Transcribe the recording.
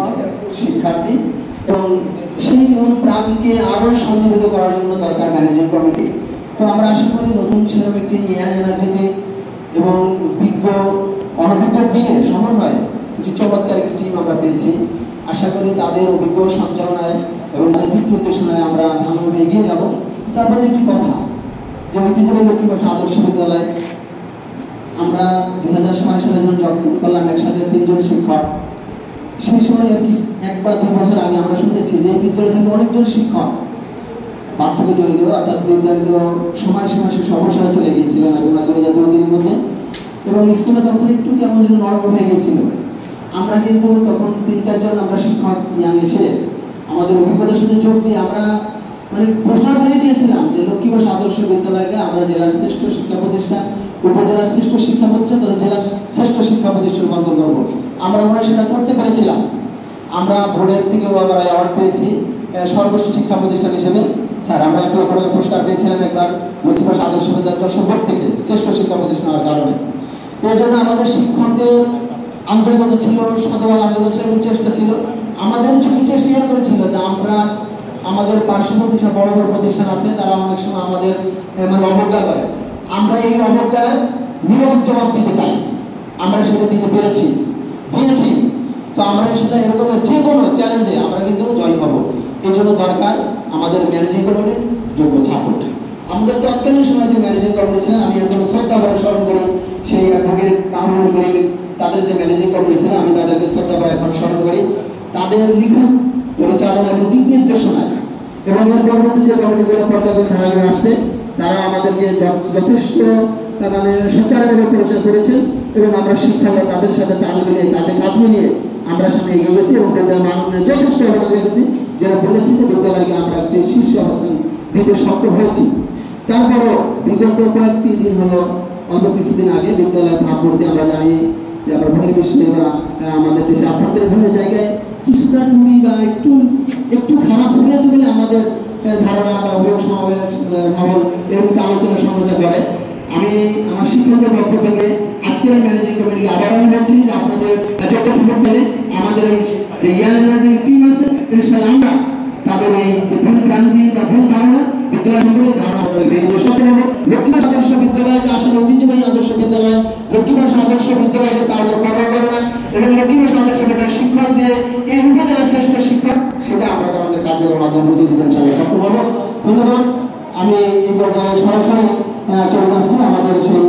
শিক্ষক শিক্ষার্থী এবং সেই মন প্রাণকে আরো সঞ্জীবিত করার জন্য দরকার ম্যানেজিং কমিটি। তো আমরা আশা করি নতুন সেরকম একটি ইয়াং এনার্জেটিক এবং বিজ্ঞ অনভিজ্ঞ দিয়ে সমন্বয়ে কিছু চমৎকার একটি টিম আমরা পেয়েছি। আশা করি তাদের অভিজ্ঞ সঞ্চালনায় এবং তাদের দিক নির্দেশনায় আমরা ভালোভাবে এগিয়ে যাব। তারপরে একটি কথা, যে ঐতিহ্যবাহী লক্ষ্মীবাসা আদর্শ বিদ্যালয় আমরা 2006 সালে যখন জব করলাম একসাথে 3 জন শিক্ষক, সেই সময় আর কি 1 বা 2 বছর আগে আমরা শুনেছি যে বিদ্যালয় থেকে অনেকজন শিক্ষক পার্থক্য চলে গেল, অর্থাৎ নির্ধারিত সময় সীমা শেষ অবসরে চলে গিয়েছিলেন হয়তো 2002-3 মধ্যে, এবং স্কুলে তখন একটু কেমন যেন নরম হয়ে গেছিল। আমরা কিন্তু তখন 3-4 জন আমরা শিক্ষক এসে আমাদের অভিজ্ঞতার সাথে যোগ দিয়ে আমরা মানে ঘোষণা করে দিয়েছিলাম যে লক্ষ্মীবাসা আদর্শ বিদ্যালয়কে আমরা জেলার শ্রেষ্ঠ শিক্ষা প্রতিষ্ঠান, উপজেলার শ্রেষ্ঠ শিক্ষা প্রতিষ্ঠান তথা জেলার শ্রেষ্ঠ শিক্ষা প্রতিষ্ঠান রূপান্তর করব। আমরা মনে হয় সেটা করতে পেরেছিলাম। আমরা বোর্ডের থেকেও আমরা অ্যাওয়ার্ড পেয়েছি সর্বোচ্চ শিক্ষা প্রতিষ্ঠান হিসেবে। স্যার আমরা একটা পুরস্কার পেয়েছিলাম একবার লক্ষ্মীবাসা আদর্শ বিদ্যালয় যশোর বোর্ড থেকে শ্রেষ্ঠ শিক্ষা প্রতিষ্ঠান হওয়ার কারণে। এই জন্য আমাদের শিক্ষকদের আন্তরিকতা ছিল, শতভাগ আন্তরিকতা ছিল এবং চেষ্টা ছিল। আমাদের ঝুঁকি চেষ্টা এরকম ছিল যে আমরা আমাদের পার্শ্ববর্তী সব বড় বড় প্রতিষ্ঠান আছে, তারা অনেক সময় আমাদের মানে অবজ্ঞা করে। আমরা এই অবজ্ঞার নীরব জবাব দিতে চাই, আমরা সেটা দিতে পেরেছি, দিয়েছি। তো আমরা সেটা এরকমের যে কোনো চ্যালেঞ্জে আমরা কিন্তু জয় হব। এই জন্য দরকার আমাদের ম্যানেজিং কমিটির যোগ্য ছাত্র। আমাদের তৎকালীন সময় যে ম্যানেজিং কমিটি ছিলেন, আমি এখনো শ্রদ্ধা ভরে স্মরণ করি সেই অ্যাডভোকেট মাহমুদুল করিম, তাদের যে ম্যানেজিং কমিটি ছিলেন আমি তাদেরকে শ্রদ্ধা ভরে এখন স্মরণ করি। তাদের নিখুঁত পরিচালনা এবং দিক নির্দেশনায় এবং এর পরবর্তী যে কমিটিগুলো পর্যালোচনা ধারায় আসছে তারা আমাদেরকে যথেষ্ট মানে সুচারুভাবে পরিচয় করেছেন এবং আমরা শিক্ষকরা তাদের সাথে তাল মিলিয়ে তাদের কাঁধ মিলিয়ে আমরা সামনে এগিয়ে গেছি এবং বিদ্যালয় মাননের যথেষ্ট অবদান রেখেছি, যেটা বলেছি যে বিদ্যালয়কে আমরা একটি শীর্ষ অবস্থান দিতে সক্ষম হয়েছি। তারপরও বিগত কয়েকটি দিন হলো, অল্প কিছুদিন আগে বিদ্যালয়ের ভাবমূর্তি আমরা জানি যে আমরা বহির্বিশ্বে বা আমাদের দেশে আভ্যন্তরীণ বিভিন্ন জায়গায় কিছুটা টুনি বা একটু খারাপ হয়েছে বলে আমাদের ধারণা বা অভিযোগ সমাবেশ মহল এরকম আলোচনা সমালোচনা করে। আমি আমার শিক্ষকদের পক্ষ থেকে আজকের এই ম্যানেজিং কমিটিকে আবার আমি বলছি যে আপনাদের যোগ্য সুযোগ পেলে আমাদের এই যে ইয়াং এনার্জি টিম আছে ইনশাআল্লাহ আমরা তাদের এই যে ভুল ভ্রান্তি বা ভুল ধারণা বিদ্যালয় সম্পর্কে ধারণা আমাদের ভেঙে সক্ষম হবো। লক্ষ্মীবাসা আদর্শ বিদ্যালয় যে আসলে ঐতিহ্যবাহী আদর্শ বিদ্যালয়, লক্ষ্মীবাসা আদর্শ বিদ্যালয় যে তার কদর করে না এবং লক্ষ্মীবাসা আদর্শ বিদ্যালয়ের শিক্ষক যে এই উপজেলার শ্রেষ্ঠ শিক্ষক সেটা আমরা আমাদের কার্যক্রম মাধ্যমে বুঝে দিতে সক্ষম হবো। ধন্যবাদ। আমি এই পর্যায়ে সরাসরি চলে যাচ্ছি আমাদের সেই